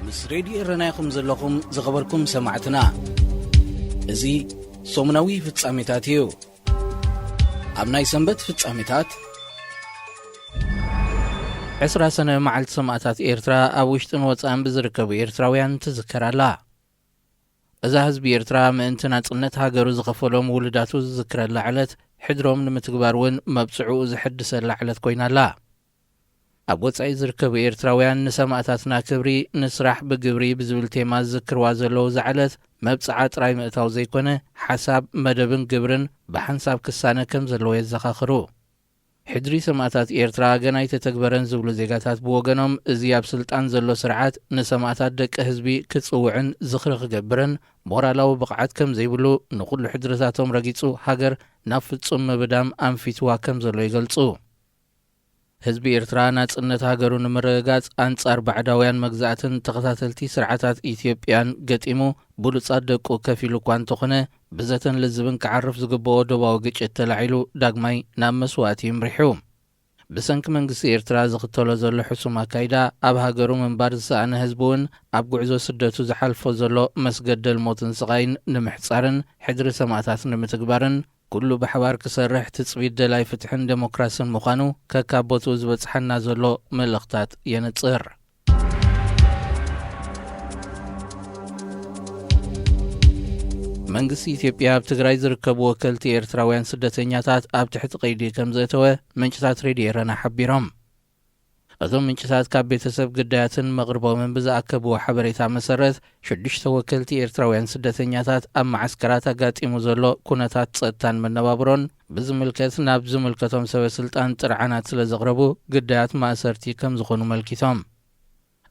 ምስ ሬድዮ ረናይኹም ዘለኹም ዝኸበርኩም ሰማዕትና እዚ ሶሙናዊ ፍጻሜታት እዩ። ኣብ ናይ ሰንበት ፍጻሜታት 10 ሰነ መዓልቲ ሰማዕታት ኤርትራ ኣብ ውሽጥን ወፃእን ብዝርከቡ ኤርትራውያን ትዝከራላ። እዛ ህዝቢ ኤርትራ ምእንቲ ናጽነት ሃገሩ ዝኸፈሎም ውልዳቱ ዝዝክረላ ዕለት ሕድሮም ንምትግባር እውን መብጽዑ ዝሕድሰላ ዕለት ኮይናላ። ኣብ ወፃኢ ዝርከቡ ኤርትራውያን ንሰማዕታትና ክብሪ ንስራሕ ብግብሪ ብዝብል ቴማ ዝዝክርዋ ዘለዉ ዝዕለት መብጽዓ ጥራይ ምእታው ዘይኮነ ሓሳብ መደብን ግብርን ብሓንሳብ ክሳነ ከም ዘለዎ የዘኻኽሩ። ሕድሪ ሰማዕታት ኤርትራ ገና ኣይተተግበረን ዝብሉ ዜጋታት ብወገኖም እዚ ኣብ ስልጣን ዘሎ ስርዓት ንሰማዕታት ደቂ ህዝቢ ክጽውዕን ዝኽሪ ክገብርን ሞራላዊ ብቕዓት ከም ዘይብሉ ንኹሉ ሕድርታቶም ረጊጹ ሃገር ናብ ፍጹም ምብዳም ኣንፊትዋ ከም ዘሎ ይገልጹ። ህዝቢ ኤርትራ ናጽነት ሃገሩ ንምርግጋጽ ኣንጻር ባዕዳውያን መግዛእትን ተኸታተልቲ ስርዓታት ኢትዮጵያን ገጢሙ ብሉጻት ደቁ ከፍ ኢሉ እኳ እንተኾነ ብዘተን ልዝብን ክዓርፍ ዝግብኦ ደባዊ ግጭት ተላዒሉ ዳግማይ ናብ መስዋእቲ ይምሪሑ። ብሰንኪ መንግስቲ ኤርትራ ዝኽተሎ ዘሎ ሕሱም ኣካይዳ ኣብ ሃገሩ ምንባር ዝሰኣነ ህዝቢ እውን ኣብ ጉዕዞ ስደቱ ዝሓልፎ ዘሎ መስገደል ሞትን ስቓይን ንምሕጻርን ሕድሪ ሰማዕታት ንምትግባርን ኩሉ ብሓባር ክሰርሕ ትጽቢት ደላይ ፍትሕን ዴሞክራስን ምዃኑ ከካቦቱ ዝበጽሓና ዘሎ መልእኽታት የነጽር። መንግስቲ ኢትዮጵያ ኣብ ትግራይ ዝርከቡ ወከልቲ ኤርትራውያን ስደተኛታት ኣብ ትሕቲ ቀይዲ ከም ዘእተወ ምንጭታት ሬድዮ ረና ሓቢሮም። እዞም ምንጭታት ካብ ቤተሰብ ግዳያትን መቕርቦምን ብዝኣከብዎ ሓበሬታ መሰረት 6 ወከልቲ ኤርትራውያን ስደተኛታት ኣብ ማዓስከራት ኣጋጢሙ ዘሎ ኩነታት ጸጥታን መነባብሮን ብዝምልከት ናብ ዝምልከቶም ሰበስልጣን ጥርዓናት ስለ ዘቕረቡ ግዳያት ማእሰርቲ ከም ዝኾኑ መልኪቶም።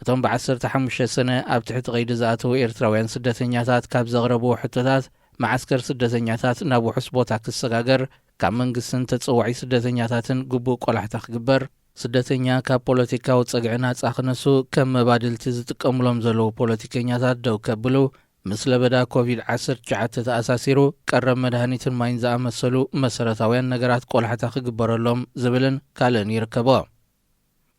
እቶም ብ15 ሰነ ኣብ ትሕቲ ቀይዲ ዝኣተዉ ኤርትራውያን ስደተኛታት ካብ ዘቕረብዎ ሕቶታት ማዓስከር ስደተኛታት ናብ ውሑስ ቦታ ክሰጋገር፣ ካብ መንግስትን ተጸዋዒ ስደተኛታትን ግቡእ ቆላሕታ ክግበር፣ ስደተኛ ካብ ፖለቲካዊ ጸግዒ ናጻ ክነሱ ከም መባድልቲ ዝጥቀምሎም ዘለዉ ፖለቲከኛታት ደው ከብሉ፣ ምስ ለበዳ ኮቪድ-19 ተኣሳሲሩ ቀረብ መድሃኒትን ማይን ዝኣመሰሉ መሰረታውያን ነገራት ቆላሕታ ክግበረሎም ዝብልን ካልእን ይርከቦ።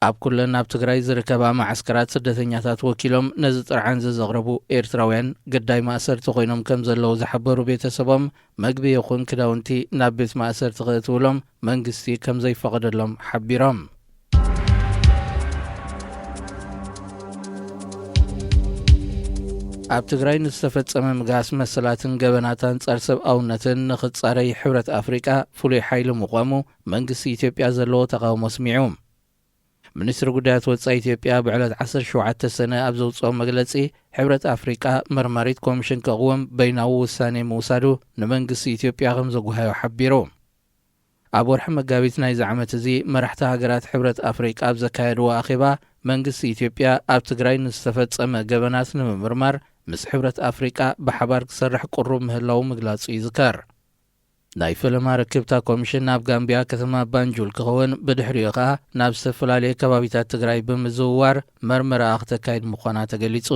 ኣብ ኩለን ኣብ ትግራይ ዝርከባ ማዓስከራት ስደተኛታት ወኪሎም ነዚ ጥርዓን ዘቕረቡ ኤርትራውያን ገዳይ ማእሰርቲ ኮይኖም ከም ዘለዉ ዝሓበሩ ቤተሰቦም መግቢ ይኹን ክዳውንቲ ናብ ቤት ማእሰርቲ ክእትውሎም መንግስቲ ከም ዘይፈቐደሎም ሓቢሮም። ኣብ ትግራይ ንዝተፈጸመ ምግሃስ መሰላትን ገበናታን ጸር ሰብኣውነትን ንኽጻረይ ሕብረት ኣፍሪቃ ፍሉይ ሓይሊ ምቋሙ መንግስቲ ኢትዮጵያ ዘለዎ ተቃውሞ ስሚዑ። ሚኒስትሪ ጉዳያት ወጻኢ ኢትዮጵያ ብዕለት 17 ሰነ ኣብ ዘውፅኦ መግለጺ ሕብረት ኣፍሪቃ መርማሪት ኮሚሽን ከቕወም በይናዊ ውሳኔ ምውሳዱ ንመንግስቲ ኢትዮጵያ ከም ዘጓሃዮ ሓቢሩ። ኣብ ወርሒ መጋቢት ናይዚ ዓመት እዚ መራሕቲ ሃገራት ሕብረት ኣፍሪቃ ኣብ ዘካየድዎ ኣኼባ መንግስቲ ኢትዮጵያ ኣብ ትግራይ ንዝተፈጸመ ገበናት ንምምርማር ምስ ሕብረት ኣፍሪቃ ብሓባር ክሰርሕ ቁሩብ ምህላው ምግላጹ ይዝከር። ናይ ፈለማ ርክብታ ኮሚሽን ናብ ጋምቢያ ከተማ ባንጁል ክኸውን ብድሕሪኡ ኸዓ ናብ ዝተፈላለየ ከባቢታት ትግራይ ብምዝውዋር መርመራ ክተካይድ ምዃና ተገሊጹ።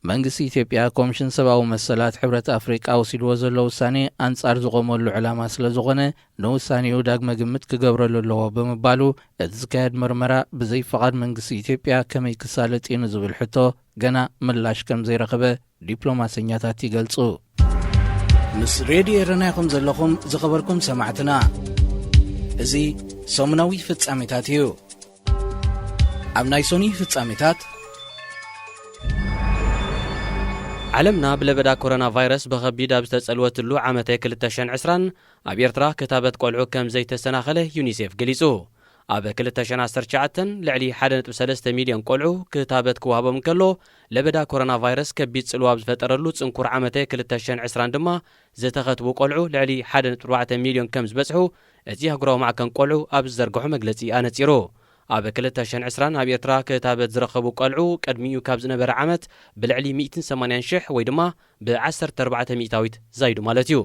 መንግስቲ ኢትዮጵያ ኮሚሽን ሰብኣዊ መሰላት ሕብረት ኣፍሪቃ ወሲድዎ ዘሎ ውሳኔ ኣንጻር ዝቖመሉ ዕላማ ስለ ዝኾነ ንውሳኔኡ ዳግመ ግምት ክገብረሉ ኣለዎ ብምባሉ እቲ ዝካየድ መርመራ ብዘይፈቓድ መንግስቲ ኢትዮጵያ ከመይ ክሳለጥ እዩ ንዝብል ሕቶ ገና ምላሽ ከም ዘይረኸበ ዲፕሎማሰኛታት ይገልጹ። ምስ ሬድዮ ረናይኹም ዘለኹም ዝኸበርኩም ሰማዕትና እዚ ሰሙናዊ ፍጻሜታት እዩ። ኣብ ናይ ሶኒ ፍጻሜታት ዓለምና ብለበዳ ኮሮና ቫይረስ ብኸቢድ ኣብ ዝተጸልወትሉ ዓመተ 2020 ኣብ ኤርትራ ክታበት ቆልዑ ከም ዘይተሰናኸለ ዩኒሴፍ ገሊጹ። ኣብ 2019 ልዕሊ 1.3 ሚልዮን ቆልዑ ክታበት ክዋህቦም ከሎ ለበዳ ኮሮና ቫይረስ ከቢድ ጽልዋ ዝፈጠረሉ ጽንኩር ዓመተ 2020 ድማ ዝተኸትቡ ቆልዑ ልዕሊ 1.4 ሚልዮን ከም ዝበጽሑ እቲ ኣህጉራዊ ማዕከን ቆልዑ ኣብ ዝዘርግሖ መግለጺ ኣነጺሩ። ኣብ 2020 ኣብ ኤርትራ ክታበት ዝረኸቡ ቆልዑ ቀድሚኡ ካብ ዝነበረ ዓመት ብልዕሊ 180,000 ወይ ድማ ብ14 ሚእታዊት ዛይዱ ማለት እዩ።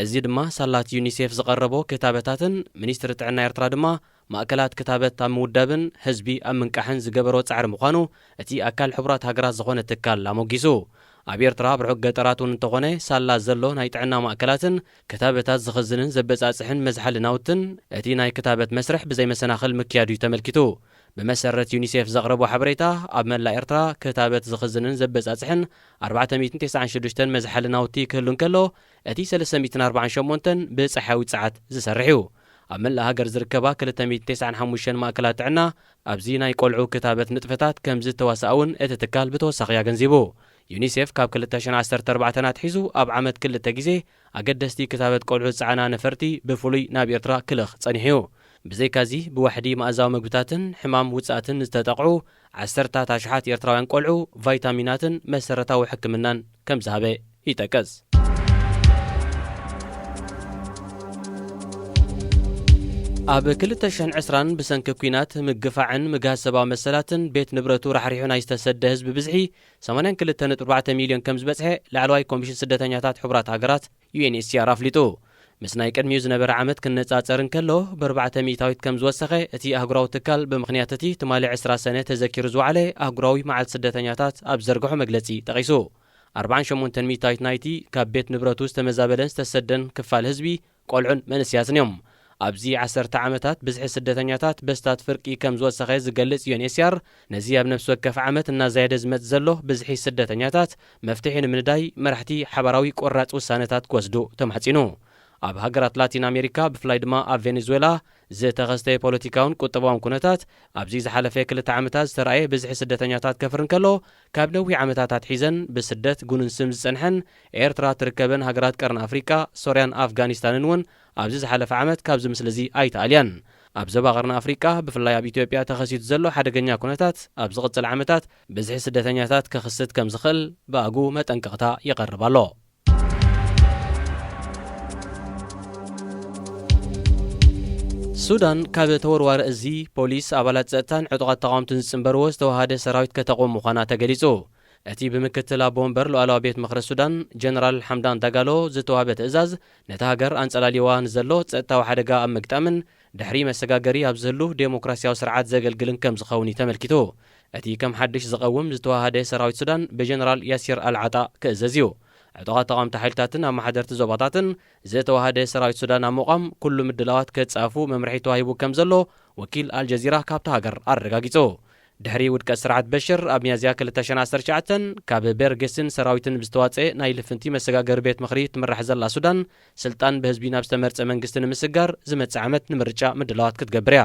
እዚ ድማ ሳላት ዩኒሴፍ ዝቐረቦ ክታበታትን ሚኒስትሪ ጥዕና ኤርትራ ድማ ማእከላት ክታበት ኣብ ምውዳብን ህዝቢ ኣብ ምንቃሕን ዝገበሮ ጻዕሪ ምዃኑ እቲ ኣካል ሕቡራት ሃገራት ዝኾነ ትካል ኣሞጊሱ። ኣብ ኤርትራ ብርሑቅ ገጠራት እውን እንተኾነ ሳላት ዘሎ ናይ ጥዕና ማእከላትን ክታበታት ዝኽዝንን ዘበጻጽሕን መዝሓሊ ናውትን እቲ ናይ ክታበት መስርሕ ብዘይ መሰናኽል ምክያዱ ተመልኪቱ። بمسرة يونيسيف زغربو حبريتا أب ملا إرترا كتابة زخزنن زبز أزحن 496 مزحل ناوتي كهلون كلو أتي 348 بصحاوي ساعات زسرحيو أب ملا هاجر زركبا 295 مأكلات عنا أبزي ناي قلعو كتابة نطفتات كمز تواساون اتتكال بتوساقيا جنزيبو يونيسيف كاب 2014 حيزو أب عمد كل تجزيه أقدستي كتابة قلعو سعنا نفرتي بفولي ناب إرترا كلخ صنيحيو بزي كازي بوحدي مأزاو مقبتاتن حمام وصاتن استطاقعو 10 تاشحات إرتراوان قلعو فيتاميناتن مسرتاو حكمنان كم زهبه يتكز أب كل تشن عسران بسنك كوينات مقفعن مقاسبا مسلاتن بيت نبرتو رح ريحونا يستسد هزب بزحي 8.4 مليون كمز بزحي لعلواي كوميشن سدتنياتات حبرات هاجرات UNHCR أفليتو مسناي قدميو زنبر عمد كننጻጽርን ከሎ ብ400 ከም ዝወሰኸ እቲ ኣህጉራዊ ትካል ብምኽንያት እቲ ትማሊ 20 ሰነ ተዘኪሩ ዝወዓለ ኣህጉራዊ መዓልቲ ስደተኛታት ኣብ ዘርግሖ መግለጺ ጠቒሱ 48 ናይቲ ካብ ቤት ንብረቱ ዝተመዛበለን ዝተሰደን ክፋል ህዝቢ ቆልዑን መንስያትን እዮም ኣብዚ 10 ዓመታት ብዝሒ ስደተኛታት በስታት ፍርቂ ከም ዝወሰኸ ዝገልጽ UNHCR ነዚ ኣብ ነፍሲ ወከፍ ዓመት እናዘያደ ዝመጽ ዘሎ ብዝሒ ስደተኛታት መፍትሒ ንምንዳይ መራሕቲ ሓበራዊ ቆራጽ ውሳነታት ክወስዱ ተማሕጺኑ ኣብ ሃገራት ላቲን ኣሜሪካ ብፍላይ ድማ ኣብ ቬኔዙዌላ ዝተኸስተ ፖለቲካውን ቁጠባውን ኩነታት ኣብዚ ዝሓለፈ 2 ዓመታት ዝተረኣየ ብዝሒ ስደተኛታት ከፍርን ከሎ ካብ ነዊሕ ዓመታታት ሒዘን ብስደት ጉንን ስም ዝጸንሐን ኤርትራ ትርከበን ሃገራት ቀርኒ ኣፍሪካ ሶርያን ኣፍጋኒስታንን እውን ኣብዚ ዝሓለፈ ዓመት ካብዚ ምስሊ እዚ ኣይተኣልያን ኣብ ዞባ ቀርኒ ኣፍሪካ ብፍላይ ኣብ ኢትዮጵያ ተኸሲቱ ዘሎ ሓደገኛ ኩነታት ኣብ ዝቕጽል ዓመታት ብዝሒ ስደተኛታት ክኽስት ከም ዝኽእል ብኣጉ መጠንቀቕታ ይቐርብ ኣሎ ሱዳን ካብ ተወርዋሪ እዚ ፖሊስ ኣባላት ጸጥታን ዕጡቓት ተቃውምትን ዝጽንበርዎ ዝተዋሃደ ሰራዊት ከተቆም ምዃና ተገሊጹ እቲ ብምክትል ኣቦ ወንበር ሉዓላዊ ቤት ምኽሪ ሱዳን ጀነራል ሓምዳን ዳጋሎ ዝተዋሃበ ትእዛዝ ነቲ ሃገር ኣንጸላሊዋ ንዘሎ ጸጥታዊ ሓደጋ ኣብ ምግጣምን ድሕሪ መሰጋገሪ ኣብ ዝህሉ ዴሞክራሲያዊ ስርዓት ዘገልግልን ከም ዝኸውን ተመልኪቱ እቲ ከም ሓድሽ ዝቐውም ዝተዋሃደ ሰራዊት ሱዳን ብጀነራል ያሲር አልዓጣ ክእዘዝ እዩ ዕጡቓት ተቃውምቲ ሓይልታትን ኣብ ማሕደርቲ ዞባታትን ዝተዋሃደ ሰራዊት ሱዳን ኣብ ምቋም ኩሉ ምድላዋት ከጻፉ መምርሒ ተዋሂቡ ከም ዘሎ ወኪል አልጀዚራ ካብቲ ሃገር ኣረጋጊጹ ድሕሪ ውድቀት ስርዓት በሽር ኣብ ሚያዝያ 2019 ካብ ቤርጌስን ሰራዊትን ብዝተዋፅአ ናይ ልፍንቲ መሰጋገሪ ቤት ምኽሪ ትምራሕ ዘላ ሱዳን ስልጣን ብህዝቢ ናብ ዝተመርጸ መንግስቲ ንምስጋር ዝመጽእ ዓመት ንምርጫ ምድላዋት ክትገብር እያ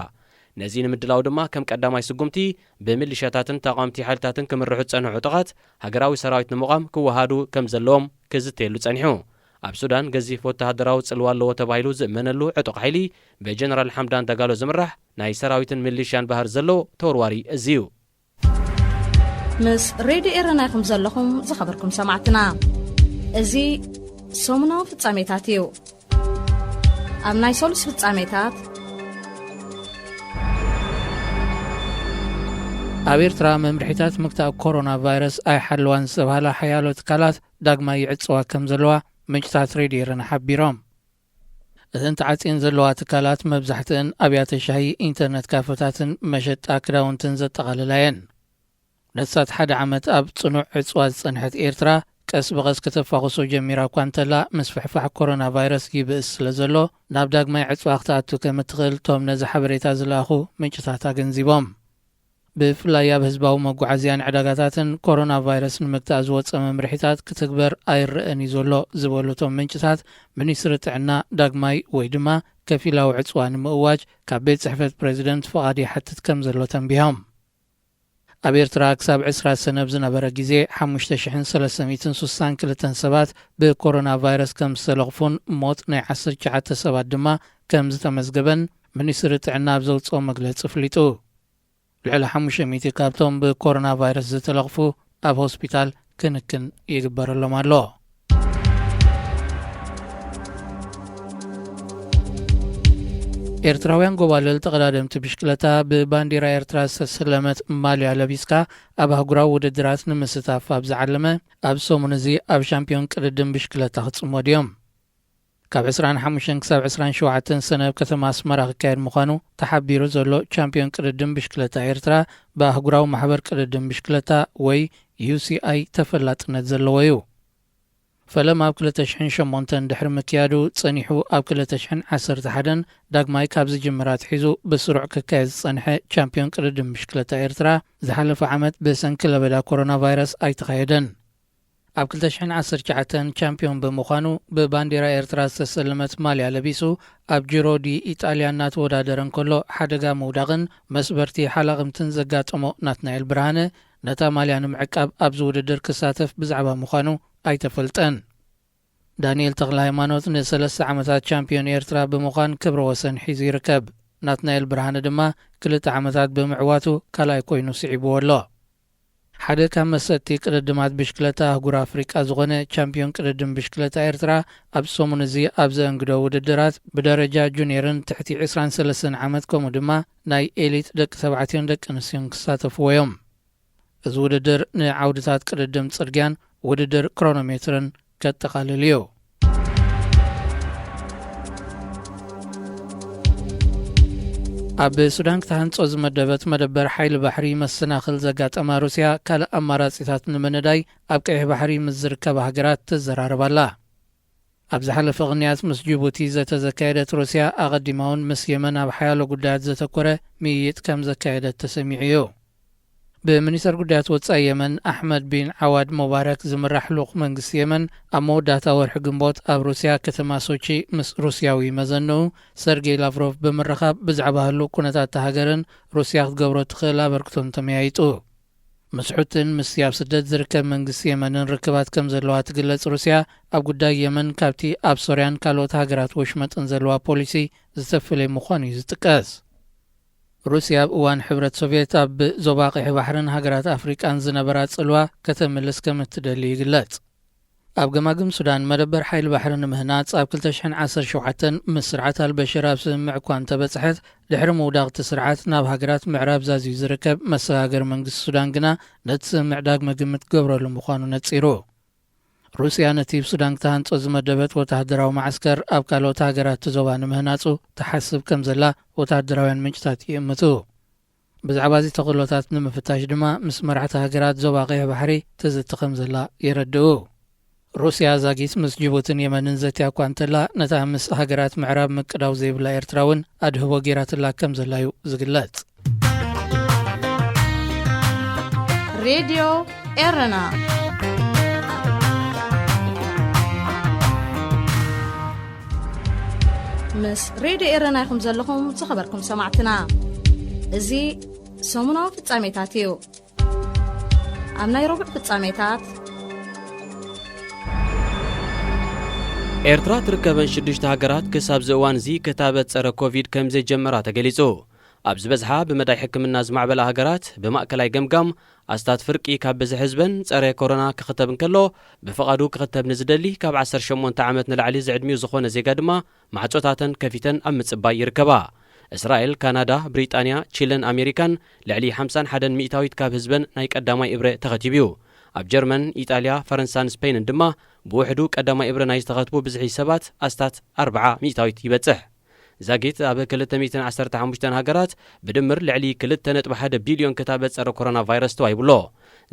ነዚ ንምድላው ድማ ከም ቀዳማይ ስጉምቲ ብምልሻታትን ተቃውምቲ ሓይልታትን ክምርሑ ጸንሑ ዕጡቓት ሃገራዊ ሰራዊት ንምቋም ክወሃዱ ከም ዘለዎም ክዝተየሉ ጸኒሑ ኣብ ሱዳን ገዚፍ ወተሃደራዊ ጽልዋ ኣለዎ ተባሂሉ ዝእመነሉ ዕጡቕ ሓይሊ ብጀነራል ሓምዳን ዳጋሎ ዝምራሕ ናይ ሰራዊትን ሚሊሽያን ባህር ዘሎ ተወርዋሪ እዚ እዩ ምስ ሬድዮ ኤረና ኢኹም ዘለኹም ዝኸበርኩም ሰማዕትና እዚ ሰሙናዊ ፍጻሜታት እዩ ኣብ ናይ ሰሉስ ፍጻሜታት ኣብ ኤርትራ መምርሒታት ምክታብ ኮሮና ቫይረስ ኣይሓለዋን ዝተባሃላ ሓያሎ ትካላት ዳግማ ይዕጽዋ ከም ዘለዋ ምንጭታት ሬድዮ ኤረና ሓቢሮም እተን ተዓጺን ዘለዋ ትካላት መብዛሕትአን ኣብያተ ሻሂ ኢንተርነት ካፌታትን መሸጣ ክዳውንትን ዘጠቓልላ እየን ነሳት ሓደ ዓመት ኣብ ጽኑዕ ዕጽዋ ዝጸንሐት ኤርትራ ቀስ ብቐስ ከተፋኽሶ ጀሚራ እኳ እንተላ ምስ ፍሕፋሕ ኮሮና ቫይረስ ይብእስ ስለ ዘሎ ናብ ዳግማይ ዕጽዋ ክትኣቱ ከም እትኽእል ቶም ነዚ ሓበሬታ ዝለኣኹ ምንጭታት ኣገንዚቦም ብፍላይ ኣብ ህዝባዊ መጓዓዝያን ዕዳጋታትን ኮሮና ቫይረስ ንምግታእ ዝወፀ መምርሒታት ክትግበር ኣይርአን እዩ ዘሎ ዝበሉቶም ምንጭታት ሚኒስትሪ ጥዕና ዳግማይ ወይ ድማ ከፊላዊ ዕጽዋ ንምእዋጅ ካብ ቤት ጽሕፈት ፕሬዚደንት ፍቓድ ይሓትት ከም ዘሎ ተንቢሆም ኣብ ኤርትራ ክሳብ 20 ሰነብ ዝነበረ ግዜ 5362 ሰባት ብኮሮና ቫይረስ ከም ዝተለኽፉን ሞት ናይ 19 ሰባት ድማ ከም ዝተመዝገበን ሚኒስትሪ ጥዕና ኣብ ዘውፅኦ መግለፂ ፍሊጡ ልዕሊ 500 ካብቶም ብኮሮና ቫይረስ ዝተለኽፉ ኣብ ሆስፒታል ክንክን ይግበረሎም ኣሎ ኤርትራውያን ጎባለል ተቐዳደምቲ ብሽክለታ ብባንዲራ ኤርትራ ዝተሰለመት ማልያ ለቢስካ ኣብ ኣህጉራዊ ውድድራት ንምስታፍ ኣብ ዝዓለመ ኣብ ሰሙን እዚ ኣብ ሻምፒዮን ቅድድም ብሽክለታ ክጽመዱ እዮም ካብ 25 ክሳብ 27 ሰነብ ከተማ ኣስመራ ክካየድ ምዃኑ ተሓቢሩ ዘሎ ቻምፒዮን ቅድድም ብሽክለታ ኤርትራ ብኣህጉራዊ ማሕበር ቅድድም ብሽክለታ ወይ UCI ተፈላጥነት ዘለዎ እዩ ፈለም ኣብ 2008 ድሕሪ ምክያዱ ጸኒሑ ኣብ 2011 ዳግማይ ካብ ዝጅምራት ሒዙ ብስሩዕ ክካየድ ዝጸንሐ ቻምፒዮን ቅድድም ብሽክለታ ኤርትራ ዝሓለፈ ዓመት ብሰንኪ ለበዳ ኮሮና ቫይረስ ኣይተኻየደን። ኣብ 2019 ቻምፒዮን ብምዃኑ ብባንዴራ ኤርትራ ዝተሰለመት ማልያ ለቢሱ ኣብ ጂሮ ዲ ኢጣልያ እናተወዳደረ እንከሎ ሓደጋ ምውዳቕን መስበርቲ ሓላቕምትን ዘጋጠሞ ናትናኤል ብርሃነ ነታ ማልያ ንምዕቃብ ኣብዚ ውድድር ክሳተፍ ብዛዕባ ምዃኑ ኣይተፈልጠን። ዳንኤል ተክለ ሃይማኖት ን3 ዓመታት ቻምፒዮን ኤርትራ ብምዃን ክብረ ወሰን ሒዙ ይርከብ። ናትናኤል ብርሃነ ድማ 2 ዓመታት ብምዕዋቱ ካልኣይ ኮይኑ ስዒብዎ ኣሎ። ሓደ ካብ መሰጥቲ ቅድድማት ብሽክለታ ኣህጉር ኣፍሪቃ ዝኾነ ቻምፒዮን ቅድድም ብሽክለታ ኤርትራ ኣብ ሰሙን እዚ ኣብ ዘእንግዶ ውድድራት ብደረጃ ጁኒየርን ትሕቲ 23 ዓመት ከምኡ ድማ ናይ ኤሊት ደቂ ተባዕትዮን ደቂ ኣንስትዮን ክሳተፍዎ እዮም። እዚ ውድድር ንዓውድታት ቅድድም ጽርግያን ውድድር ክሮኖሜትርን ከጠቓልል እዩ። ኣብ ሱዳን ክትሃንጾ ዝመደበት መደበር ሓይሊ ባሕሪ መሰናኽል ዘጋጠማ ሩስያ ካልእ ኣማራጺታት ንምንዳይ ኣብ ቀይሕ ባሕሪ ምስ ዝርከባ ሃገራት ትዘራረባላ። ኣብ ዝሓለፈ ቅንያት ምስ ጅቡቲ ዘተዘካየደት ሩስያ ኣቐዲማውን ምስ የመን ኣብ ሓያሎ ጉዳያት ዘተኮረ ምይይጥ ከም ዘካየደት ተሰሚዑ እዩ። بمنيستر قدات وصاي يمن أحمد بن عواد مبارك زمرح لوق منجس يمن أمو داتا ورح جنبوت أب روسيا كتما سوتشي مس روسياوي مزنو سيرجي لافروف بمرخاب بزعبها لو كونتا تهاجرن روسيا تقبرت خلا بركتون تميايتو مسحوتن مسياب سدد زركب منجس يمن ركبات كم زلوات قلت روسيا أب قداي يمن كابتي أب سوريان كالوت هاجرات وشمت انزلوا بوليسي زتفلي مخاني زتكاز روسيا بوان حبرت سوفيت أب زباقي بحرن هاجرات أفريقيا زنبرات صلوا كتملس كم تدلي قلت أب جماجم السودان مدبر حيل بحرن مهنات أب كل تشحن 10 شوحة مسرعة البشرة بسمع كوانتا بتحت لحرم وداغ تسرعات ناب هاجرات معراب زازي زركب مساجر من السودان جنا نتسمع داغ مجمت قبر المخانو نتسيرو روسيا نتيب سودان تهانت أزمدبت وتهدراو معسكر أب كالو تهاجرات تزوان مهناتو تحسب كم زلا وتهدراوين منجتات يمتو بزعبازي تقلوتات نمفتاش دما مسمرعة هاجرات زواقية بحري تزد تقم زلا يردو روسيا زاقيت مس جيبوتن يمنن زتيا كوانتلا نتا مس هاجرات معراب مقداو زيبلا إرتراون أدهو وقيرات الله كم زلايو زقلات راديو إيرنا مس راديو إيرنا يخم زلكم تخبركم سمعتنا ازي سومنا في التعميتاتيو أمنا يروبع في التعميتات ኤርትራ ትርከበን 6 ሃገራት ክሳብ ዘዋን ዚ ከታበት ጸረ ኮቪድ ከምዘ ጀመራ ተገሊጹ ኣብ ዝበዝሓ ብመዳይ ሕክምና ዝማዕበላ ሃገራት ብማእከላይ ገምጋም ኣስታት ፍርቂ ካብ በዚ ህዝበን ጸረ ኮሮና ክኽተብን ከሎ ብፈቓዱ ክኽተብ ንዝደሊ ካብ 18 ዓመት ንላዕሊ ዝዕድሚኡ ዝኾነ ዜጋ ድማ ማዕጾታተን ከፊተን ኣብ ምጽባይ ይርከባ እስራኤል ካናዳ ብሪጣንያ ቺለን ኣሜሪካን ልዕሊ 51 ሚእታዊት ካብ ህዝበን ናይ ቀዳማይ እብረ ተኸቲብዩ ኣብ ጀርመን ኢጣልያ ፈረንሳን ስፔንን ድማ ብውሕዱ ቀዳማይ እብረ ናይ ዝተኸትቡ ብዝሒ ሰባት ኣስታት 40 ሚእታዊት ይበጽሕ ዛጊት ኣብ 215 ሃገራት ብድምር ልዕሊ 2.1 ቢልዮን ክታበት ጸረ ኮሮና ቫይረስ ተዋሂብሎ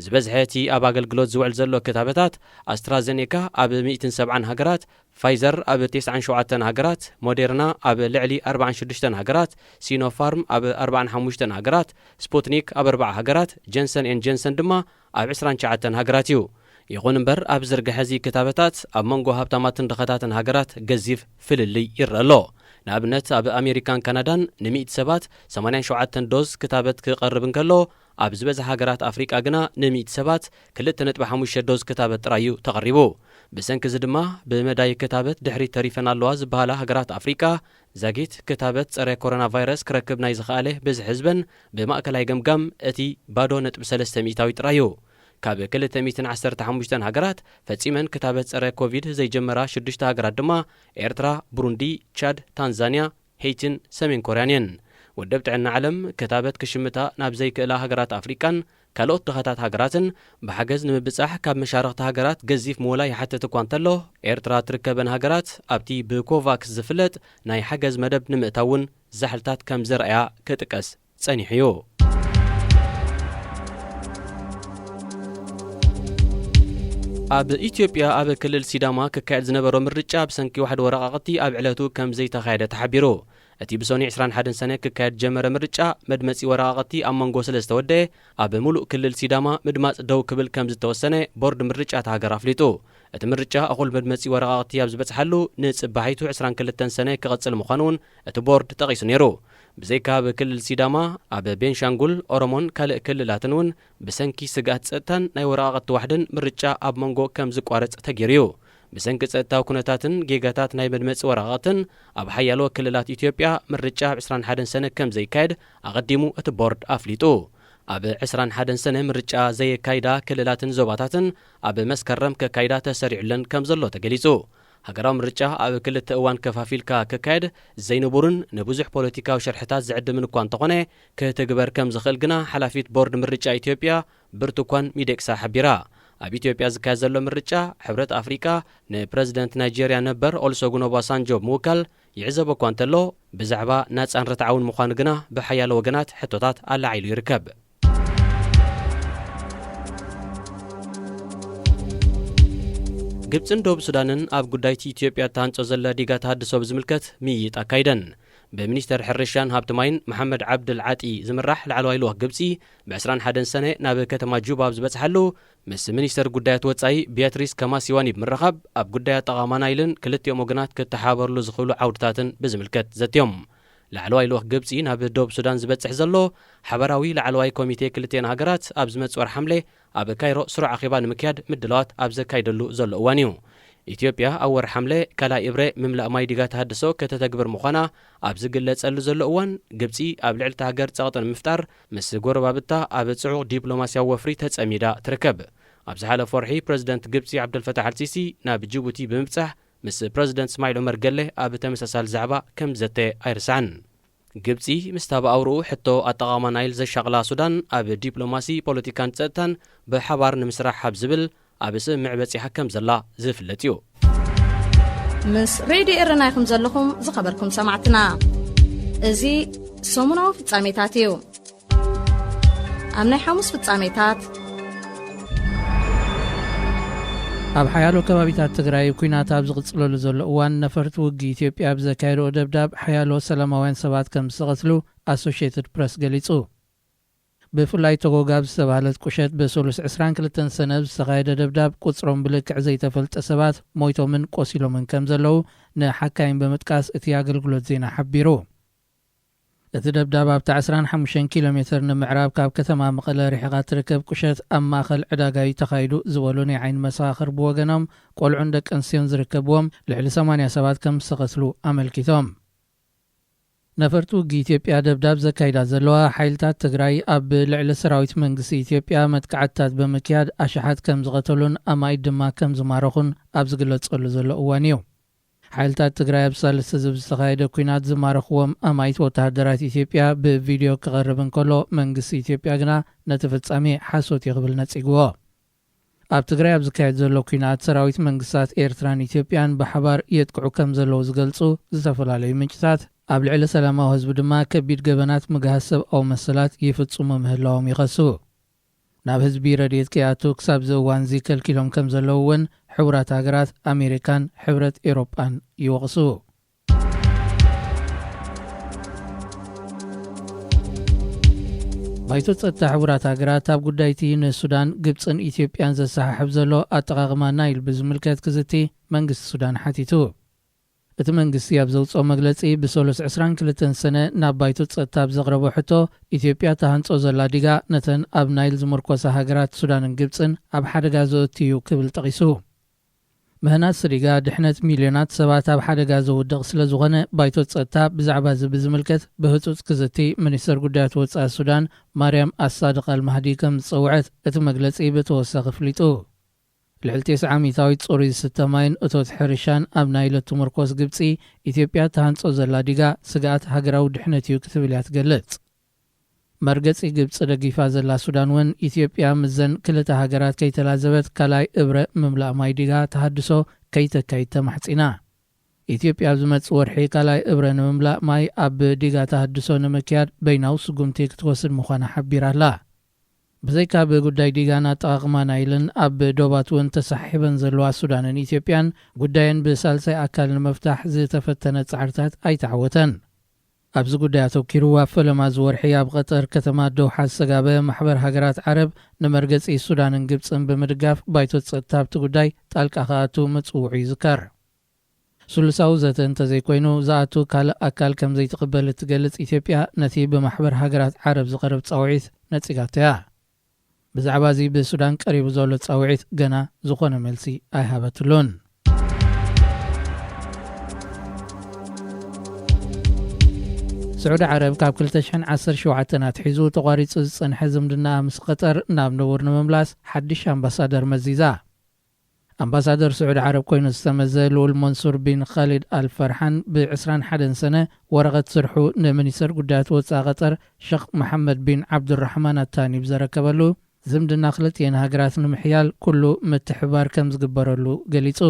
ዝበዝሐቲ ኣብ ኣገልግሎት ዝውዕል ዘሎ ክታበታት ኣስትራዘኔካ ኣብ 170 ሃገራት ፋይዘር ኣብ 97 ሃገራት ሞዴርና ኣብ ልዕሊ 46 ሃገራት ሲኖፋርም ኣብ 45 ሃገራት ስፑትኒክ ኣብ 4 ሃገራት ጀንሰን ኤን ጀንሰን ድማ ኣብ 29 ሃገራት እዩ ይኹን እምበር ኣብ ዝርግሐ ዚ ክታበታት ኣብ መንጎ ሃብታማትን ድኸታትን ሃገራት ገዚፍ ፍልልይ ይረአሎ ንኣብነት ኣብ ኣሜሪካን ካናዳን ን100 ሰባት 87 ዶዝ ክታበት ክቐርብ እንከሎ ኣብ ዝበዝሐ ሃገራት ኣፍሪቃ ግና ን100 ሰባት 2.5 ዶዝ ክታበት ጥራዩ ተቐሪቡ ብሰንኪ እዚ ድማ ብመዳይ ክታበት ድሕሪ ተሪፈን ኣለዋ ዝበሃላ ሃገራት ኣፍሪቃ ዛጊት ክታበት ጸረ ኮሮና ቫይረስ ክረክብ ናይ ዝኽኣለ ብዝሒ ህዝበን ብማእከላይ ገምጋም እቲ ባዶ 3 ሚእታዊ ጥራዩ ካብ 215 ሃገራት ፈጺመን ክታበት ጸረ ኮቪድ ዘይጀመራ 6 ሃገራት ድማ ኤርትራ ቡሩንዲ ቻድ ታንዛንያ ሄይቲን ሰሜን ኮርያን እየን ወደብ ጥዕና ዓለም ክታበት ክሽምታ ናብ ዘይክእላ ሃገራት ኣፍሪቃን ካልኦት ድኸታት ሃገራትን ብሓገዝ ንምብጻሕ ካብ መሻርክቲ ሃገራት ገዚፍ ሞላ ይሓትት እኳ እንተሎ ኤርትራ ትርከበን ሃገራት ኣብቲ ብኮቫክስ ዝፍለጥ ናይ ሓገዝ መደብ ንምእታውን ዛሕልታት ከም ዘርአያ ክጥቀስ ጸኒሑ እዩ ኣብ ኢትዮጵያ ኣብ ክልል ሲዳማ ክካየድ ዝነበሮ ምርጫ ብሰንኪ ዋሕድ ወረቓቕቲ ኣብ ዕለቱ ከም ዘይተኻየደ ተሓቢሩ። እቲ ብሶኒ 21 ሰነ ክካየድ ጀመረ ምርጫ መድመፂ ወረቓቕቲ ኣብ መንጎ ስለዝተ ወድአ ኣብ ሙሉእ ክልል ሲዳማ ምድማፅ ደው ክብል ከም ዝተወሰነ ቦርድ ምርጫ ሃገር ኣፍሊጡ። እቲ ምርጫ እኹል መድመፂ ወረቓቕቲ ኣብ ዝበፅሓሉ ንጽባሒቱ 22 ሰነ ክቐጽል ምዃኑን እቲ ቦርድ ጠቒሱ ነይሩ። ብዘይካ ኣብ ክልል ሲዳማ ኣብ ቤንሻንጉል ኦሮሞን ካልእ ክልላትን እውን ብሰንኪ ስጋት ጸጥታን ናይ ወረቓቕቲ ዋሕድን ምርጫ ኣብ መንጎ ከም ዝቋረጽ ተገይሩ እዩ። ብሰንኪ ጸጥታዊ ኩነታትን ጌጋታት ናይ መድመፂ ወረቓቕትን ኣብ ሓያሎ ክልላት ኢትዮጵያ ምርጫ ኣብ 21 ሰነ ከም ዘይካየድ ኣቐዲሙ እቲ ቦርድ ኣፍሊጡ። ኣብ 21 ሰነ ምርጫ ዘየካይዳ ክልላትን ዞባታትን ኣብ መስከረም ከካይዳ ተሰሪዑለን ከም ዘሎ ተገሊጹ። ሃገራዊ ምርጫ ኣብ ክልተ እዋን ከፋፊልካ ክካየድ ዘይንቡርን ንብዙሕ ፖለቲካዊ ሸርሕታት ዝዕድምን እኳ እንተኾነ ክትግበር ከም ዝኽእል ግና ሓላፊት ቦርድ ምርጫ ኢትዮጵያ ብርቱካን ሚደቅሳ ሓቢራ። ኣብ ኢትዮጵያ ዝካየድ ዘሎ ምርጫ ሕብረት ኣፍሪቃ ንፕረዚደንት ናይጀርያ ነበር ኦሉሴጉን ኦባሳንጆ ምውካል ይዕዘቦ እኳ እንተሎ ብዛዕባ ናጻን ርትዓውን ምዃኑ ግና ብሓያሎ ወገናት ሕቶታት ኣላዒሉ ይርከብ። ግብፅን ደቡብ ሱዳንን ኣብ ጉዳይቲ ኢትዮጵያ ተሃንጾ ዘላ ዲጋ ተሃድሶ ብዝምልከት ምይይጥ ኣካይደን። ብሚኒስተር ሕርሻን ሃብቲ ማይን መሐመድ ዓብድል ዓጢ ዝምራሕ ላዕለዋይ ልኡኽ ግብፂ ብ21 ሰነ ናብ ከተማ ጁባ ዝበፅሓሉ ምስ ሚኒስተር ጉዳያት ወጻኢ ቢያትሪስ ከማሲዋኒ ብምርኻብ ኣብ ጉዳያት ጠቓማ ናይልን ክልቲኦም ወገናት ክተሓባበርሉ ዝኽእሉ ዓውድታትን ብዝምልከት ዘትዮም። ላዕለዋይ ልኡኽ ግብፂ ናብ ደቡብ ሱዳን ዝበፅሕ ዘሎ ሓበራዊ ላዕለዋይ ኮሚቴ ክልቴን ሃገራት ኣብ ዝመጽእ ወር ሓምሌ ኣብ ካይሮ ስሩዕ ኣኼባ ንምክያድ ምድለዋት ኣብ ዘካይደሉ ዘሎ እዋን እዩ። ኢትዮጵያ ኣብ ወር ሓምሌ ካልኣይ እብረ ምምላእ ማይ ዲጋ ተሃድሶ ከተተግብር ምዃና ኣብ ዝግለጸሉ ዘሎ እዋን ግብፂ ኣብ ልዕልቲ ሃገር ጸቕጢ ንምፍጣር ምስ ጎረባብታ ኣብ ጽዑቕ ዲፕሎማስያዊ ወፍሪ ተጸሚዳ ትርከብ። ኣብ ዝሓለፈ ወርሒ ፕረዚደንት ግብፂ ዓብደልፈታሕ አልሲሲ ናብ ጅቡቲ ብምብጻሕ ምስ ፕረዚደንት እስማዒል ዑመር ገሌ ኣብ ተመሳሳሊ ዛዕባ ከም ዘተ ኣይርስዓን። ግብፂ ምስ ታብኣውርኡ ሕቶ ኣጠቓማ ናይል ዘሻቕላ ሱዳን ኣብ ዲፕሎማሲ ፖለቲካን ጸጥታን ብሓባር ንምስራሕ ኣብ ዝብል ኣብ ስምምዕ በፂሓ ከም ዘላ ዝፍለጥ እዩ። ምስ ሬድዮ ኤረና ኢኹም ዘለኹም ዝኸበርኩም ሰማዕትና እዚ ሰሙናዊ ፍጻሜታት እዩ። ኣብ ናይ ሐሙስ ፍጻሜታት ኣብ ሓያሎ ከባቢታት ትግራይ ኩናት ኣብ ዝቕጽለሉ ዘሎ እዋን ነፈርቲ ውጊ ኢትዮጵያ ብዘካየድኦ ደብዳብ ሓያሎ ሰላማውያን ሰባት ከም ዝቐትሉ ኣሶሺየትድ ፕረስ ገሊጹ። ብፍላይ ተጎጋብ ዝተባህለት ቁሸት ብሰሉስ 22 ሰነ ዝተኻየደ ደብዳብ ቁጽሮም ብልክዕ ዘይተፈልጠ ሰባት ሞይቶምን ቆሲሎምን ከም ዘለዉ ንሓካይም ብምጥቃስ እቲ ኣገልግሎት ዜና ሓቢሩ። እቲ ደብዳብ ኣብቲ 15 ኪሎ ሜትር ንምዕራብ ካብ ከተማ መቐለ ርሒቓ ትርከብ ቁሸት ኣብ ማእኸል ዕዳጋዊ ተኻይዱ ዝበሉ ናይ ዓይኒ መሰኻኽር ብወገኖም ቆልዑን ደቂ ኣንስትዮን ዝርከብዎም ልዕሊ 80 ሰባት ከም ዝተቐትሉ ኣመልኪቶም። ነፈርቲ ውጊ ኢትዮጵያ ደብዳብ ዘካይዳ ዘለዋ ሓይልታት ትግራይ ኣብ ልዕሊ ሰራዊት መንግስቲ ኢትዮጵያ መጥቃዕትታት ብምክያድ ኣሽሓት ከም ዝቐተሉን ኣማይት ድማ ከም ዝማረኹን ኣብ ዝግለጸሉ ዘሎ እዋን እዩ። ሓይልታት ትግራይ ኣብ ሳልስተ ዝተኻየደ ኩናት ዝማረኽዎም ኣማይት ወተሃደራት ኢትዮጵያ ብቪድዮ ክቐርብ እንከሎ መንግስቲ ኢትዮጵያ ግና ነቲ ፍጻሜ ሓሶት ይኽብል ነጺግዎ። ኣብ ትግራይ ኣብ ዝካየድ ዘሎ ኩናት ሰራዊት መንግስታት ኤርትራን ኢትዮጵያን ብሓባር የጥቅዑ ከም ዘለዉ ዝገልጹ ዝተፈላለዩ ምንጭታት ኣብ ልዕሊ ሰላማዊ ህዝቢ ድማ ከቢድ ገበናት ምግሃዝ ሰብኣዊ መሰላት ይፍጽሙ ምህላዎም ይኸሱ። ናብ ህዝቢ ረድኤት ከይኣቱ ክሳብ ዝእዋን እዚ ከልኪሎም ከም ዘለዉ እውን ሕቡራት ሃገራት ኣሜሪካን ሕብረት ኤሮጳን ይወቕሱ። ባይቶ ጸጥታ ሕቡራት ሃገራት ኣብ ጉዳይቲ ንሱዳን ግብፅን ኢትዮጵያን ዘሰሓሕብ ዘሎ ኣጠቓቕማ ናይል ብዝምልከት ክዝቲ መንግስቲ ሱዳን ሓቲቱ። እቲ መንግስቲ ኣብ ዘውፅኦ መግለጺ ብሰሉስ 22 ሰነ ናብ ባይቶ ጸጥታ ብዘቕረቦ ሕቶ ኢትዮጵያ ተሃንጾ ዘላ ዲጋ ነተን ኣብ ናይል ዝምርኮሳ ሃገራት ሱዳንን ግብፅን ኣብ ሓደጋ ዘእትዩ ክብል ጠቒሱ። ምህናት ስዲጋ ድሕነት ሚልዮናት ሰባት ኣብ ሓደጋ ዘውድቕ ስለ ዝኾነ ባይቶ ጸጥታ ብዛዕባ እዚ ብዝምልከት ብህፁፅ ክዝቲ ሚኒስተር ጉዳያት ወጻኢ ሱዳን ማርያም ኣሳድቅ አልማህዲ ከም ዝፀውዐት እቲ መግለጺ ብተወሳኺ ፍሊጡ። ልዕሊ 90 ዓመታዊት ጽሩይ ዝስተ ማይን እቶት ሕርሻን ኣብ ናይል ትምርኮስ ግብፂ ኢትዮጵያ ተሃንጾ ዘላ ዲጋ ስጋኣት ሃገራዊ ድሕነት እዩ ክትብል እያ ትገልጽ። መርገጺ ግብፂ ደጊፋ ዘላ ሱዳን እውን ኢትዮጵያ ምዘን ክልተ ሃገራት ከይተላዘበት ካልኣይ እብረ ምምላእ ማይ ዲጋ ተሃድሶ ከይተካይድ ተማሕፂና። ኢትዮጵያ ኣብ ዝመጽእ ወርሒ ካልኣይ እብረ ንምምላእ ማይ ኣብ ዲጋ ተሃድሶ ንምክያድ በይናዊ ስጉምቲ ክትወስድ ምዃና ሓቢራ ኣላ። ብዘይካ ብጉዳይ ዲጋና ጠቃቅማና ኢልን ኣብ ዶባት እውን ተሳሒበን ዘለዋ ሱዳንን ኢትዮጵያን ጉዳየን ብሳልሳይ ኣካል ንምፍታሕ ዝተፈተነ ጻዕርታት ኣይተዓወተን። ኣብዚ ጉዳይ ኣተኪሩ ኣብ ፈለማ ዝወርሒ ኣብ ቀጠር ከተማ ዶሓ ዝተጋበ ማሕበር ሃገራት ዓረብ ንመርገጺ ሱዳንን ግብፅን ብምድጋፍ ባይቶ ጸጥታ ኣብቲ ጉዳይ ጣልቃ ከኣቱ ምጽውዑ ይዝከር። ሱልሳዊ ዘተ እንተዘይኮይኑ ዝኣቱ ካልእ ኣካል ከም ዘይትቕበል እትገልጽ ኢትዮጵያ ነቲ ብማሕበር ሃገራት ዓረብ ዝቐርብ ጻውዒት ነጺጋቶ እያ። ብዛዕባ እዚ ብሱዳን ቀሪቡ ዘሎ ጻውዒት ገና ዝኾነ መልሲ ኣይሃበትሉን። ስዑድ ዓረብ ካብ 2017 ኣትሒዙ ተቋሪጹ ዝጸንሐ ዝምድና ምስ ቀጠር ናብ ነቡር ንምምላስ ሓድሽ ኣምባሳደር መዚዛ። ኣምባሳደር ስዑድ ዓረብ ኮይኑ ዝተመዘ ልኡል መንሱር ቢን ኻሊድ ኣልፈርሓን ብ21 ሰነ ወረቐት ስርሑ ንሚኒስተር ጉዳያት ወፃኢ ቀጠር ሸኽ መሐመድ ቢን ዓብዱራሕማን ኣታኒ ብዘረከበሉ ዝምድና ክልቲአን ሃገራት ንምሕያል ኩሉ ምትሕባር ከም ዝግበረሉ ገሊጹ።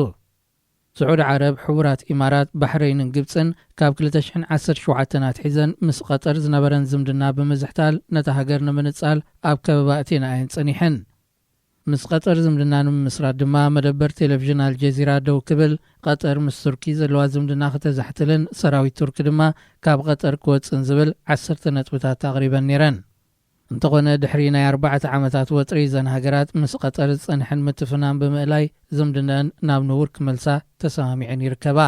ስዑድ ዓረብ፣ ሕቡራት ኢማራት፣ ባሕረይንን ግብፅን ካብ 2017 ኣትሒዘን ምስ ቀጠር ዝነበረን ዝምድና ብምዝሕታል ነታ ሃገር ንምንጻል ኣብ ከበባ እቴና እየን ጸኒሐን። ምስ ቀጠር ዝምድና ንምስራት ድማ መደበር ቴሌቪዥን አልጀዚራ ደው ክብል ቀጠር ምስ ቱርኪ ዘለዋ ዝምድና ከተዛሕትልን ሰራዊት ቱርኪ ድማ ካብ ቀጠር ክወፅን ዝብል 10 ነጥብታት ኣቕሪበን ነይረን። እንተኾነ ድሕሪ ናይ 4 ዓመታት ወጥሪ ዘን ሃገራት ምስ ቀጠር ዝጸንሐን ምትፍናን ብምእላይ ዝምድናን ናብ ንቡር ክመልሳ ተሰማሚዐን ይርከባ።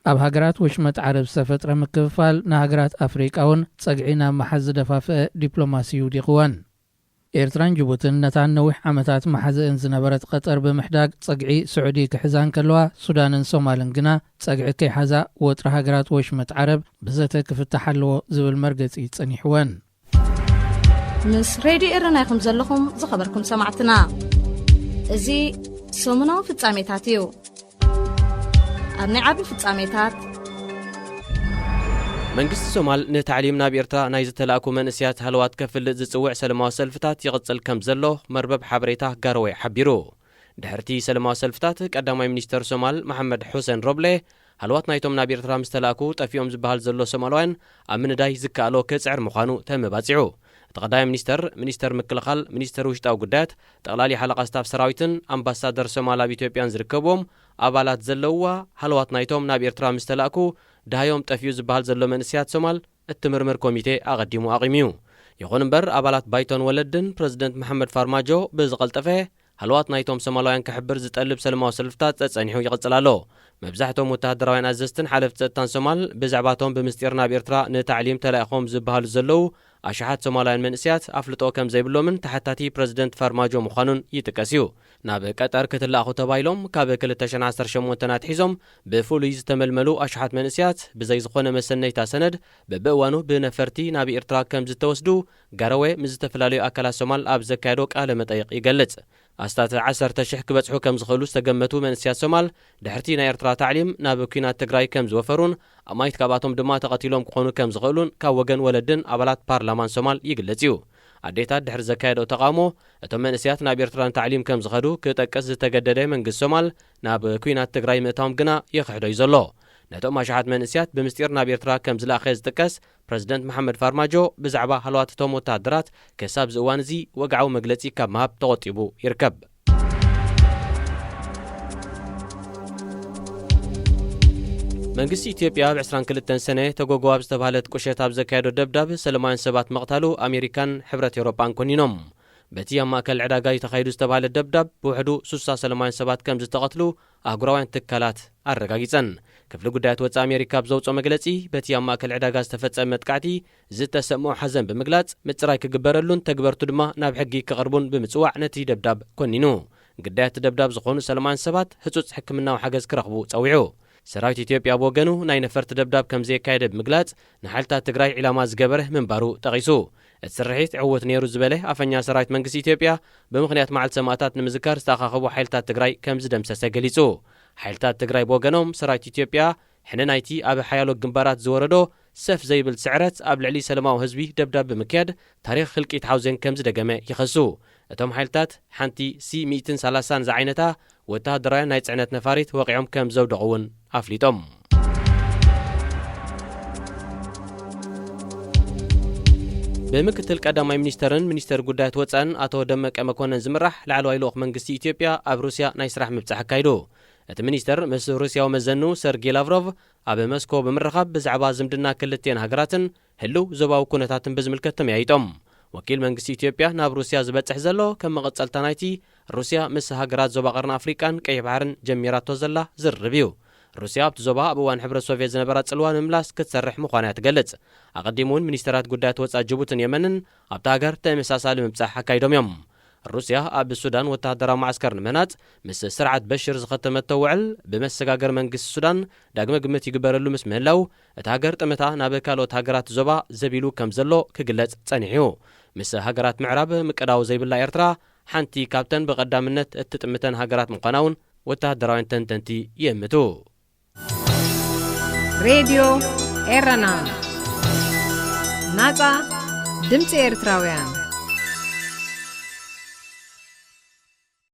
ኣብ ሃገራት ወሽመጥ ዓረብ ዝተፈጥረ ምክፍፋል ንሃገራት ኣፍሪቃ እውን ጸግዒ ናብ መሓዝ ዝደፋፍአ ዲፕሎማሲ ይውዲቕወን። ኤርትራን ጅቡትን ነታን ነዊሕ ዓመታት መሓዝእን ዝነበረት ቀጠር ብምሕዳግ ጸግዒ ስዑዲ ክሕዛን ከለዋ ሱዳንን ሶማልን ግና ጸግዒ ከይሓዛ ወጥሪ ሃገራት ወሽመጥ ዓረብ ብዘተ ክፍታሕ ኣለዎ ዝብል መርገጺ ጸኒሕወን። ምስ ሬድዮ ኤረና ይኹም ዘለኹም ዝኸበርኩም ሰማዕትና እዚ ሰሙናዊ ፍጻሜታት እዩ። ኣብ ናይ ዓቢ ፍጻሜታት መንግስቲ ሶማል ንታዕሊም ናብ ኤርትራ ናይ ዝተላእኩ መንእስያት ሃለዋት ከፍልጥ ዝጽውዕ ሰለማዊ ሰልፍታት ይቕጽል ከም ዘሎ መርበብ ሓበሬታ ጋርወይ ሓቢሩ። ድሕርቲ ሰለማዊ ሰልፍታት ቀዳማይ ሚኒስተር ሶማል መሐመድ ሑሴን ሮብሌ ሃለዋት ናይቶም ናብ ኤርትራ ምስ ተላእኩ ጠፊኦም ዝበሃል ዘሎ ሶማልያን ኣብ ምንዳይ ዝከኣሎ ክጽዕር ምዃኑ ተመባጺዑ። እቲ ቀዳማይ ሚኒስተር ምክልኻል፣ ሚኒስተር ውሽጣዊ ጉዳያት፣ ጠቕላሊ ሓለቓ ስታፍ ሰራዊትን ኣምባሳደር ሶማል ኣብ ኢትዮጵያን ዝርከብዎም ኣባላት ዘለውዋ ሃለዋት ናይቶም ናብ ኤርትራ ምስ ተላእኩ ድሃዮም ጠፊዩ ዝበሃል ዘሎ መንእስያት ሶማል እትምርምር ኮሚቴ ኣቐዲሙ ኣቒምዩ። ይኹን እምበር ኣባላት ባይቶን ወለድን ፕረዚደንት መሐመድ ፋርማጆ ብዝቐልጠፈ ሃለዋት ናይቶም ሶማልያውያን ክሕብር ዝጠልብ ሰለማዊ ሰልፍታት ጸጸኒሑ ይቕጽል ኣሎ። መብዛሕቶም ወተሃደራውያን ኣዘዝትን ሓለፍቲ ጸጥታን ሶማል ብዛዕባቶም ብምስጢር ናብ ኤርትራ ንታዕሊም ተላኢኾም ዝበሃሉ ዘለዉ ኣሽሓት ሶማልያውያን መንእስያት ኣፍልጦ ከም ዘይብሎምን ተሓታቲ ፕረዚደንት ፋርማጆ ምዃኑን ይጥቀስ እዩ። ናብ ቀጠር ክትላእኹ ተባሂሎም ካብ 2018 ኣትሒዞም ብፍሉይ ዝተመልመሉ ኣሽሓት መንእስያት ብዘይ ዝኾነ መሰነይታ ሰነድ በብእዋኑ ብነፈርቲ ናብ ኤርትራ ከም ዝተወስዱ ጋረዌ ምስ ዝተፈላለዩ ኣካላት ሶማል ኣብ ዘካየዶ ቃለ መጠይቕ ይገልጽ። ኣስታት 10,000 ክበጽሑ ከም ዝኽእሉ ዝተገመቱ መንእስያት ሶማል ድሕርቲ ናይ ኤርትራ ታዕሊም ናብ ኩናት ትግራይ ከም ዝወፈሩን ኣማይት ካብኣቶም ድማ ተቐቲሎም ክኾኑ ከም ዝኽእሉን ካብ ወገን ወለድን ኣባላት ፓርላማን ሶማል ይግለጽ እዩ። ኣዴታት ድሕሪ ዘካየዶ ተቃውሞ እቶም መንእስያት ናብ ኤርትራን ታዕሊም ከም ዝኸዱ ክጠቅስ ዝተገደደ መንግስቲ ሶማል ናብ ኩናት ትግራይ ምእታዎም ግና ይኽሕዶ እዩ ዘሎ። ነቶም ኣሽሓት መንእስያት ብምስጢር ናብ ኤርትራ ከም ዝለኣኸ ዝጥቀስ ፕረዚደንት መሐመድ ፋርማጆ ብዛዕባ ሃለዋት እቶም ወተሃደራት ክሳብ ዝእዋን እዚ ወግዓዊ መግለጺ ካብ ምሃብ ተቖጢቡ ይርከብ። መንግስቲ ኢትዮጵያ ብ22 ሰነ ተጎጎዋ ብዝተባሃለት ቁሸት ኣብ ዘካየዶ ደብዳብ ሰለማውያን ሰባት መቕታሉ ኣሜሪካን ሕብረት ኤውሮጳን ኮኒኖም። በቲ ኣብ ማእከል ዕዳጋ ተኻይዱ ዝተባሃለ ደብዳብ ብውሕዱ 60 ሰለማውያን ሰባት ከም ዝተቐትሉ ኣህጉራውያን ትካላት ኣረጋጊጸን። ክፍሊ ጉዳያት ወፃኢ ኣሜሪካ ብዘውፅኦ መግለጺ በቲ ኣብ ማእከል ዕዳጋ ዝተፈጸመ መጥቃዕቲ ዝተሰምዖ ሓዘን ብምግላጽ ምጽራይ ክግበረሉን ተግበርቱ ድማ ናብ ሕጊ ክቐርቡን ብምጽዋዕ ነቲ ደብዳብ ኮኒኑ ግዳያት ደብዳብ ዝኾኑ ሰለማውያን ሰባት ህጹጽ ሕክምናዊ ሓገዝ ክረኽቡ ጸዊዑ። ሰራዊት ኢትዮጵያ ብወገኑ ናይ ነፈርቲ ደብዳብ ከም ዘካየደ ብምግላጽ ንሓይልታት ትግራይ ዒላማ ዝገበረ ምንባሩ ጠቒሱ እቲ ስርሒት ዕውት ነይሩ ዝበለ ኣፈኛ ሰራዊት መንግስቲ ኢትዮጵያ ብምኽንያት መዓልቲ ሰማዕታት ንምዝካር ዝተኣኻኸቡ ሓይልታት ትግራይ ከም ዝደምሰሰ ገሊጹ። ሓይልታት ትግራይ ብወገኖም ሰራዊት ኢትዮጵያ ሕነ ናይቲ ኣብ ሓያሎ ግንባራት ዝወረዶ ሰፍ ዘይብል ስዕረት ኣብ ልዕሊ ሰለማዊ ህዝቢ ደብዳብ ብምክያድ ታሪክ ህልቂት ሓውዜን ከም ዝደገመ ይኸሱ። እቶም ሓይልታት ሓንቲ C-130 ዝዓይነታ ወተሃደራውያን ናይ ጽዕነት ነፋሪት ወቂዖም ከም ዘውደቑ እውን ኣፍሊጦም። بمكتل قداماي ሚኒስተርን ሚኒስተር ጉዳያት ወፃን አቶ ደመቀ መኮነን ዝምራሕ ላዕለዋይ ልኡኽ መንግስቲ ኢትዮጵያ ኣብ ሩስያ ናይ ስራሕ ምብጻሕ አካይዶ እቲ ሚኒስተር ምስ ሩስያው መዘኑ ሰርጌይ ላቭሮቭ ኣብ ሞስኮ ብምርኻብ ብዛዕባ ዝምድና ክልቴን ሃገራትን ህልው ዞባዊ ኩነታትን ብዝምልከት ተመያይጦም ወኪል መንግስቲ ኢትዮጵያ ናብ ሩስያ ዝበጽሕ ዘሎ ከም መቐጸልታ ናይቲ ሩስያ ምስ ሃገራት ዞባ ቀርኒ አፍሪካን ቀይሕ ባሕርን ጀሚራቶ ዘላ ዝርርብ እዩ ሩስያ ኣብቲ ዞባ ኣብ እዋን ሕብረት ሶቪየት ዝነበራ ጽልዋ ንምምላስ ክትሰርሕ ምዃና ትገልጽ ኣቐዲሙን ሚኒስተራት ጉዳያት ወፃኢ ጅቡትን የመንን ኣብቲ ሃገር ተመሳሳሊ ምብጻሕ አካይዶም እዮም ሩስያ ኣብ ሱዳን ወታደራዊ ማዕስከር ንምህናጽ ምስ ስርዓት በሽር ዝኸተመቶ ውዕል ብመሰጋገር መንግስቲ ሱዳን ዳግመ ግምት ይግበረሉ ምስ ምህላው እቲ ሃገር ጥምታ ናብ ካልኦት ሃገራት ዞባ ዘቢሉ ከም ዘሎ ክግለጽ ጸኒሑ ምስ ሃገራት ምዕራብ ምቅዳው ዘይብላ ኤርትራ ሓንቲ ካብተን በቀዳምነት እትጥምተን ሃገራት ምዃናውን ወታደራውያን ተንተንቲ የምቱ ሬዲዮ ኤረና ናጻ ድምፂ ኤርትራውያን